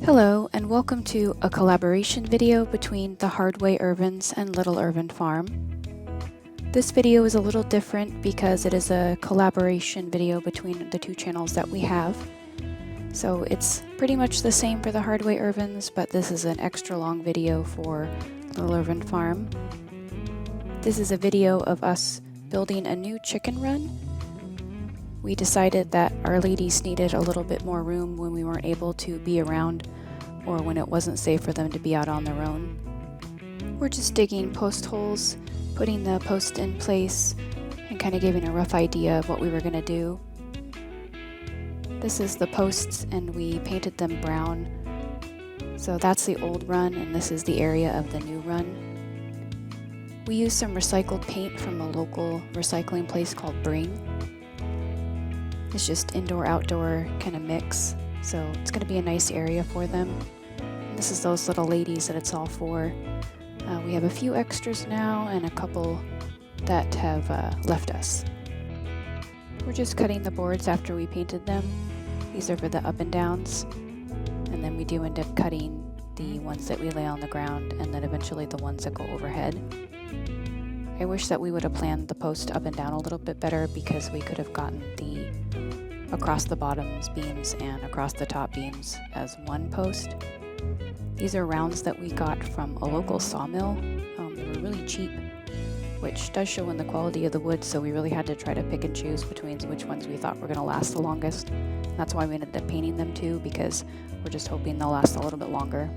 Hello, and welcome to a collaboration video between the Hardway Irvins and Little Irvin Farm. This video is a little different because it is a collaboration video between the two channels that we have. So it's pretty much the same for the Hardway Irvins, but this is an extra long video for Little Irvin Farm. This is a video of us building a new chicken run. We decided that our ladies needed a little bit more room when we weren't able to be around or when it wasn't safe for them to be out on their own. We're just digging post holes, putting the post in place, and kind of giving a rough idea of what we were going to do. This is the posts, and we painted them brown. So that's the old run, and this is the area of the new run. We used some recycled paint from a local recycling place called Bring. It's just indoor-outdoor kind of mix, so it's going to be a nice area for them. And this is those little ladies that it's all for. We have a few extras now and a couple that have left us. We're just cutting the boards after we painted them. These are for the up and downs, and then we do end up cutting the ones that we lay on the ground and then eventually the ones that go overhead. I wish that we would have planned the post up and down a little bit better because we could have gotten the across the bottoms beams and across the top beams as one post. These are rounds that we got from a local sawmill. They were really cheap, which does show in the quality of the wood, so we really had to try to pick and choose between which ones we thought were going to last the longest. That's why we ended up painting them too, because we're just hoping they'll last a little bit longer.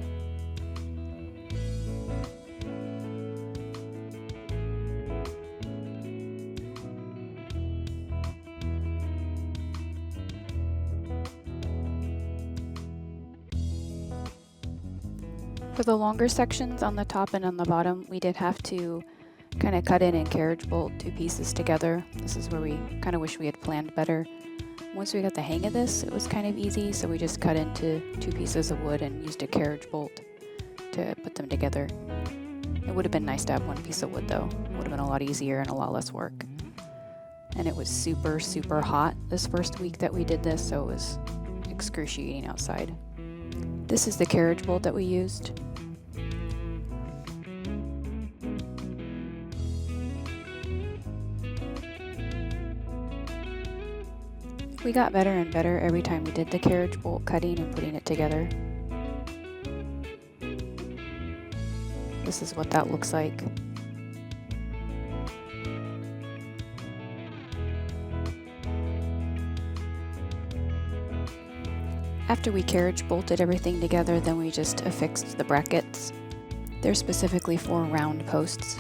For the longer sections on the top and on the bottom, we did have to kind of cut in and carriage bolt two pieces together. This is where we kind of wish we had planned better. Once we got the hang of this, it was kind of easy, so we just cut into two pieces of wood and used a carriage bolt to put them together. It would have been nice to have one piece of wood though. It would have been a lot easier and a lot less work. And it was super, super hot this first week that we did this, so it was excruciating outside. This is the carriage bolt that we used. We got better and better every time we did the carriage bolt cutting and putting it together. This is what that looks like. After we carriage bolted everything together, then we just affixed the brackets. They're specifically for round posts.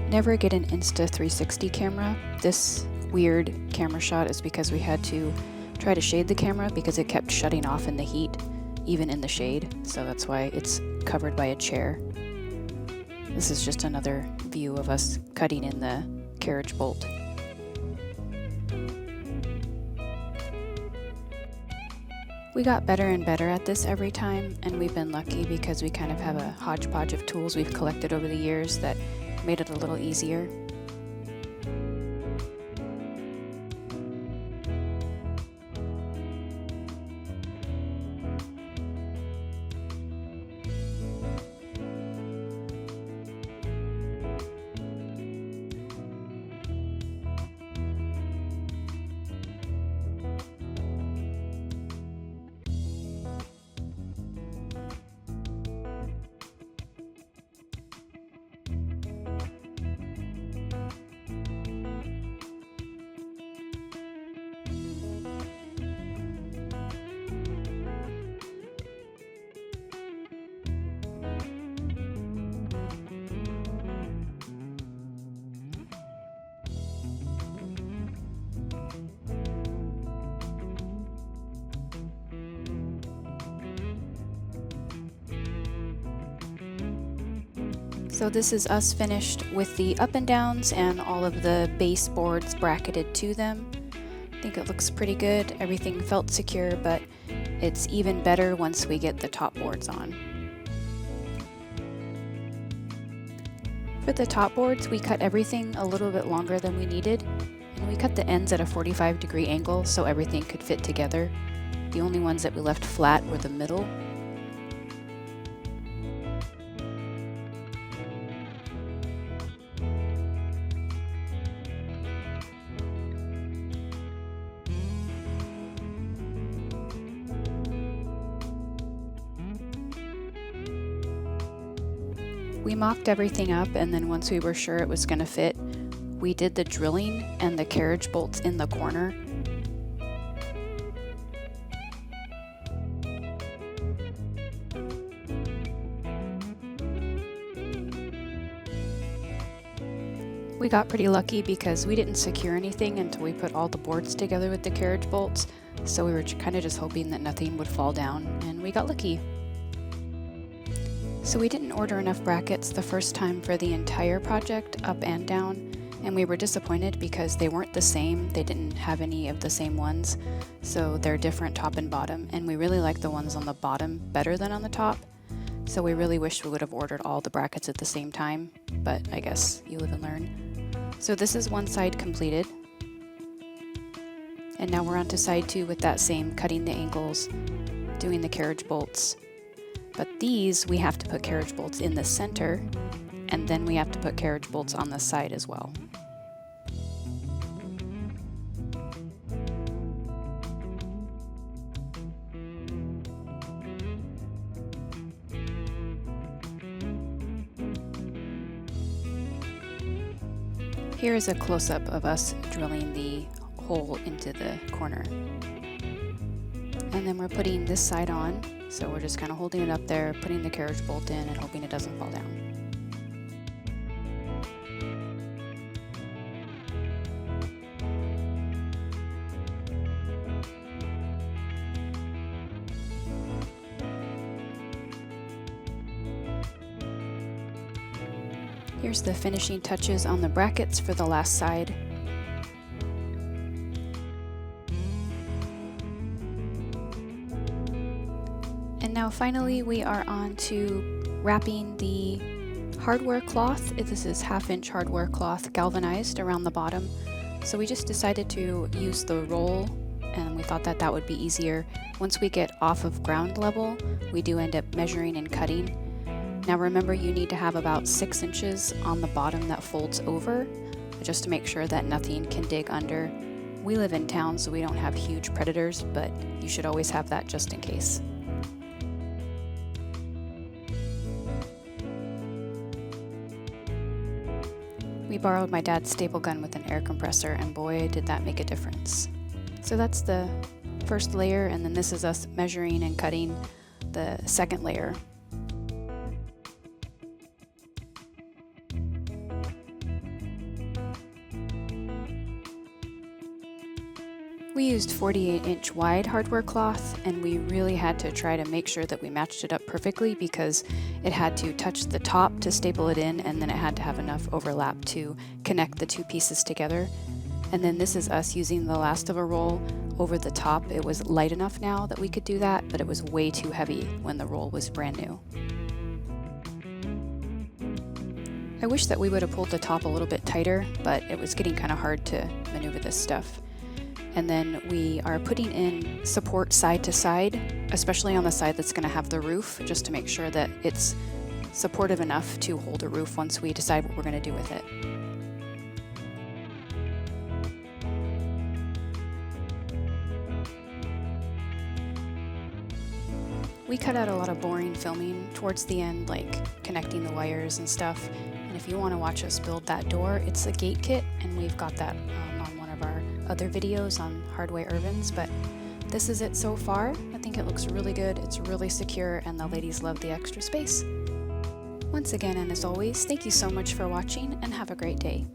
Never get an Insta360 camera. This weird camera shot is because we had to try to shade the camera because it kept shutting off in the heat, even in the shade, so that's why it's covered by a chair. This is just another view of us cutting in the carriage bolt. We got better and better at this every time, and we've been lucky because we kind of have a hodgepodge of tools we've collected over the years that made it a little easier. So this is us finished with the up and downs and all of the base boards bracketed to them. I think it looks pretty good. Everything felt secure, but it's even better once we get the top boards on. For the top boards, we cut everything a little bit longer than we needed, and we cut the ends at a 45-degree angle so everything could fit together. The only ones that we left flat were the middle. We mocked everything up, and then once we were sure it was going to fit, we did the drilling and the carriage bolts in the corner. We got pretty lucky because we didn't secure anything until we put all the boards together with the carriage bolts, so we were kind of just hoping that nothing would fall down, and we got lucky. So we didn't order enough brackets the first time for the entire project, up and down, and we were disappointed because they weren't the same. They didn't have any of the same ones, so they're different top and bottom, and we really like the ones on the bottom better than on the top. So we really wish we would have ordered all the brackets at the same time, but I guess you live and learn. So this is one side completed, and now we're on to side 2 with that same cutting the angles, doing the carriage bolts. But these, we have to put carriage bolts in the center, and then we have to put carriage bolts on the side as well. Here is a close-up of us drilling the hole into the corner. And then we're putting this side on. So we're just kind of holding it up there, putting the carriage bolt in, and hoping it doesn't fall down. Here's the finishing touches on the brackets for the last side. And now finally we are on to wrapping the hardware cloth. This is 1/2-inch hardware cloth galvanized around the bottom. So we just decided to use the roll, and we thought that that would be easier. Once we get off of ground level, we do end up measuring and cutting. Now remember, you need to have about 6 inches on the bottom that folds over, just to make sure that nothing can dig under. We live in town, so we don't have huge predators, but you should always have that just in case. We borrowed my dad's staple gun with an air compressor, and boy, did that make a difference. So that's the first layer, and then this is us measuring and cutting the second layer. We used 48-inch wide hardware cloth, and we really had to try to make sure that we matched it up perfectly because it had to touch the top to staple it in, and then it had to have enough overlap to connect the two pieces together. And then this is us using the last of a roll over the top. It was light enough now that we could do that, but it was way too heavy when the roll was brand new. I wish that we would have pulled the top a little bit tighter, but it was getting kind of hard to maneuver this stuff. And then we are putting in support side to side, especially on the side that's going to have the roof, just to make sure that it's supportive enough to hold a roof once we decide what we're going to do with it. We cut out a lot of boring filming towards the end, like connecting the wires and stuff. And if you want to watch us build that door, it's a gate kit, and we've got that on one of our other videos on Hardway Irvins. But this is it so far. I think it looks really good, it's really secure, and the ladies love the extra space. Once again, and as always, thank you so much for watching, and have a great day.